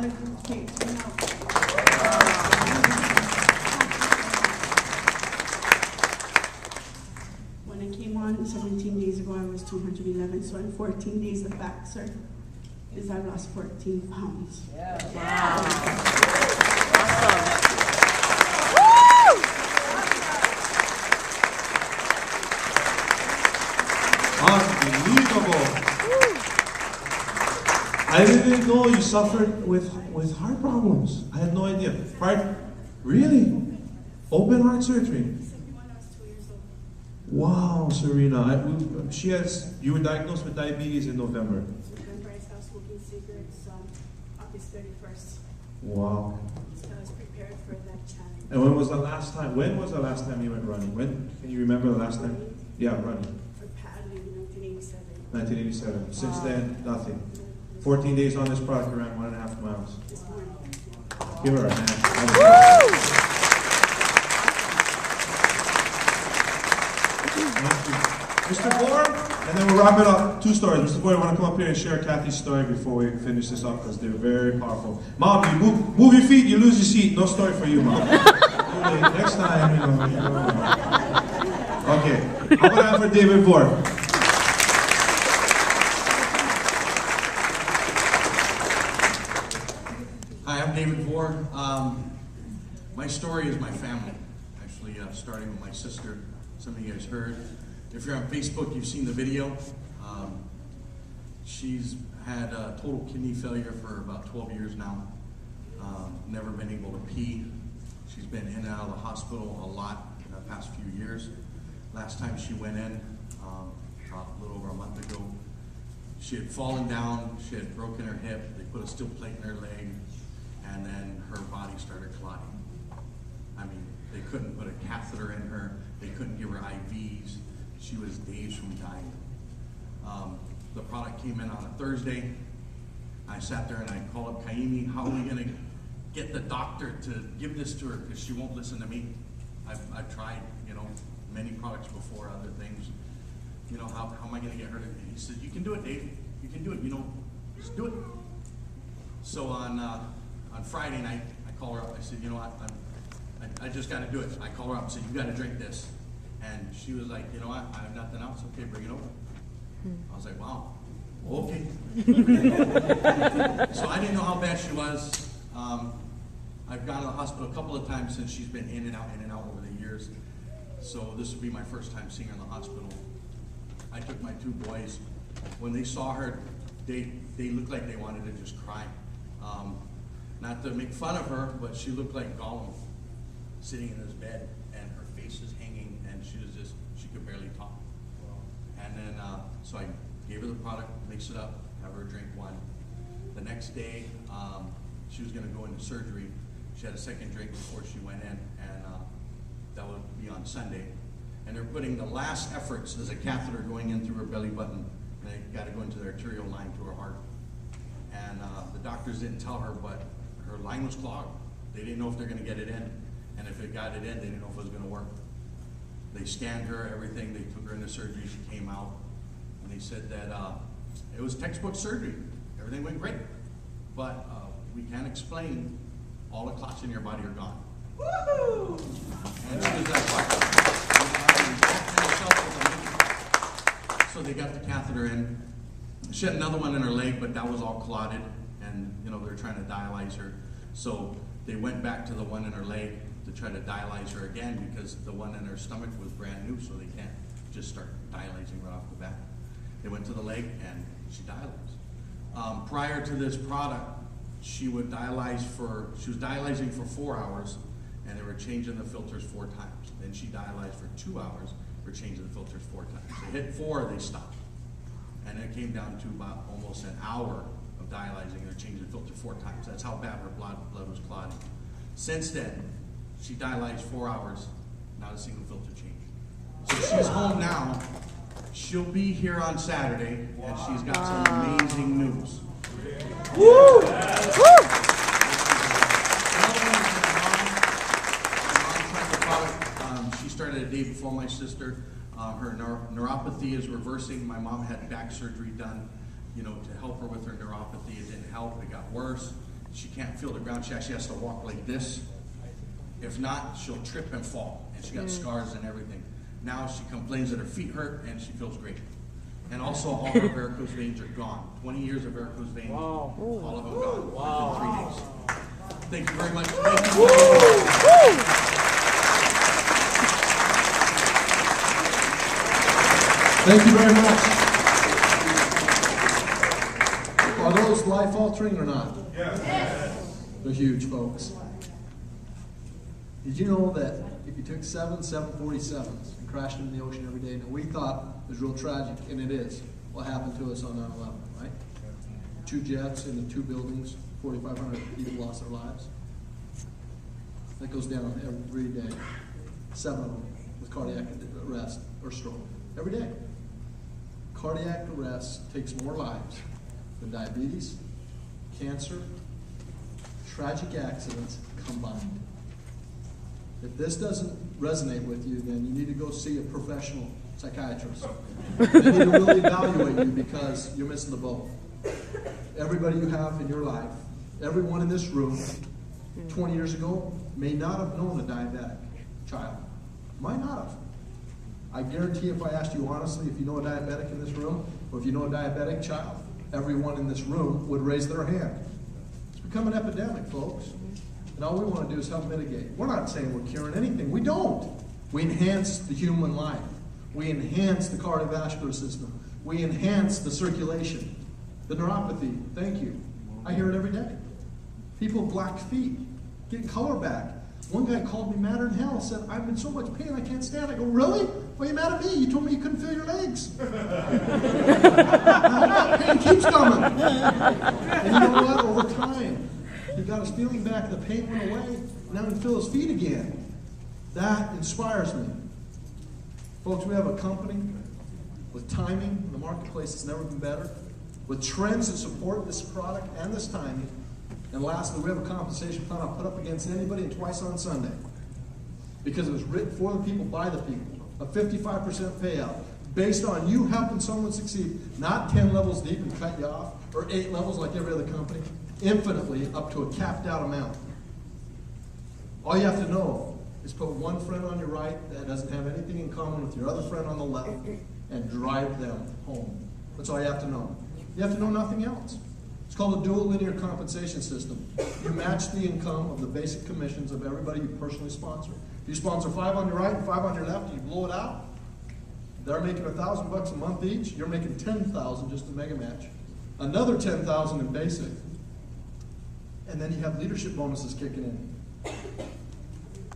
product came out. When I came on 17 days ago, I was 211. So in 14 days, the back, sir, is I lost 14 pounds. Yeah. Wow. Unbelievable. I didn't know you suffered with heart problems. I had no idea. Heart, really? Open heart surgery? Wow, Serena. You were diagnosed with diabetes in November. November, I stopped smoking cigarettes August 31st. Wow. So I was prepared for that challenge. And when was the last time you went running? When can you remember the last time? Yeah, running. For paddling in 1987. 1987. Since then, nothing. 14 days on this product, you ran 1.5 miles. This morning. Give her a hand. Mr. Bohr, and then we'll wrap it up. 2 stories. Mr. Bohr, you want to come up here and share Kathy's story before we finish this up, because they're very powerful. Mom, you move your feet, you lose your seat. No story for you, Mom. Next time, you know. Okay, how about that for David Bohr? Hi, I'm David Bohr. My story is my family. Actually, starting with my sister. Some of you guys heard. If you're on Facebook, you've seen the video. She's had total kidney failure for about 12 years now. Never been able to pee. She's been in and out of the hospital a lot in the past few years. Last time she went in, about a little over a month ago, she had fallen down, she had broken her hip, they put a steel plate in her leg, and then her body started clotting. I mean, they couldn't put a catheter in her, they couldn't give her IVs. She was days from dying. The product came in on a Thursday. I sat there and I called up Kaimi, how are we gonna get the doctor to give this to her, because she won't listen to me. I've tried, many products before, other things. How am I gonna get her to, he said, you can do it, Dave, you can do it, just do it. So on Friday night, I call her up, I said, I just gotta do it. I call her up and said, you gotta drink this. And she was like, I have nothing else, okay, bring it over. I was like, wow, okay. So I didn't know how bad she was. I've gone to the hospital a couple of times since she's been in and out over the years. So this would be my first time seeing her in the hospital. I took my 2 boys. When they saw her, they looked like they wanted to just cry. Not to make fun of her, but she looked like Gollum sitting in this bed, and her face is hanging, and she could barely talk. And then, so I gave her the product, mix it up, have her drink one. The next day, she was gonna go into surgery. She had a second drink before she went in, and that would be on Sunday. And they're putting the last efforts. There's a catheter going in through her belly button, and they gotta go into the arterial line to her heart. And the doctors didn't tell her, but her line was clogged. They didn't know if they're gonna get it in. And if it got it in, they didn't know if it was gonna work. They scanned her, everything, they took her into surgery, she came out, and they said that it was textbook surgery. Everything went great. But we can't explain all the clots in your body are gone. Woo-hoo! And she was so they got the catheter in. She had another one in her leg, but that was all clotted, and they're trying to dialyze her. So they went back to the one in her leg to try to dialyze her again, because the one in her stomach was brand new, so they can't just start dialyzing right off the bat. They went to the leg, and she dialyzed. Prior to this product, she was dialyzing for 4 hours, and they were changing the filters 4 times. Then she dialyzed for 2 hours, we're changing the filters 4 times. They hit 4, they stopped. And it came down to about almost an hour of dialyzing, and they're changing the filter 4 times. That's how bad her blood was clotting. Since then, she dialyzed 4 hours, not a single filter changed. So she's home now. She'll be here on Saturday, and she's got some amazing news. Woo! She started a day before my sister. Her neuropathy is reversing. My mom had back surgery done, to help her with her neuropathy. It didn't help. It got worse. She can't feel the ground. She actually has to walk like this. If not, she'll trip and fall, and she got scars and everything. Now she complains that her feet hurt, and she feels great. And also, all her varicose veins are gone. 20 years of varicose veins, all of them gone within 3 days. Thank you very much. Thank you. Thank you very much. Are those life-altering or not? Yes. They're huge, folks. Did you know that if you took 7 747s and crashed them in the ocean every day, and we thought it was real tragic, and it is, what happened to us on 9/11, right? 2 jets in the 2 buildings, 4,500 people lost their lives. That goes down every day. 7 of them with cardiac arrest or stroke. Every day. Cardiac arrest takes more lives than diabetes, cancer, tragic accidents combined. If this doesn't resonate with you, then you need to go see a professional psychiatrist. They need to really evaluate you because you're missing the boat. Everybody you have in your life, everyone in this room, 20 years ago, may not have known a diabetic child. Might not have. I guarantee if I asked you honestly if you know a diabetic in this room, or if you know a diabetic child, everyone in this room would raise their hand. It's become an epidemic, folks. And all we want to do is help mitigate. We're not saying we're curing anything. We don't. We enhance the human life. We enhance the cardiovascular system. We enhance the circulation. The neuropathy, thank you. I hear it every day. People with black feet, getting color back. One guy called me madder than hell, said, I'm in so much pain I can't stand. I go, really? Why are you mad at me? You told me you couldn't feel your legs. Pain keeps coming. And you know what? Over time, he got his feeling back, the pain went away, now he can feel his feet again. That inspires me. Folks, we have a company with timing in the marketplace that's never been better, with trends that support this product and this timing. And lastly, we have a compensation plan I'll put up against anybody and twice on Sunday. Because it was written for the people, by the people. A 55% payout based on you helping someone succeed, not 10 levels deep and cut you off, or 8 levels like every other company, infinitely up to a capped out amount. All you have to know is put one friend on your right that doesn't have anything in common with your other friend on the left and drive them home. That's all you have to know. You have to know nothing else. It's called a dual linear compensation system. You match the income of the basic commissions of everybody you personally sponsor. If you sponsor 5 on your right and 5 on your left, and you blow it out, they're making $1,000 a month each. You're making $10,000 just in mega match. Another $10,000 in basic. And then you have leadership bonuses kicking in.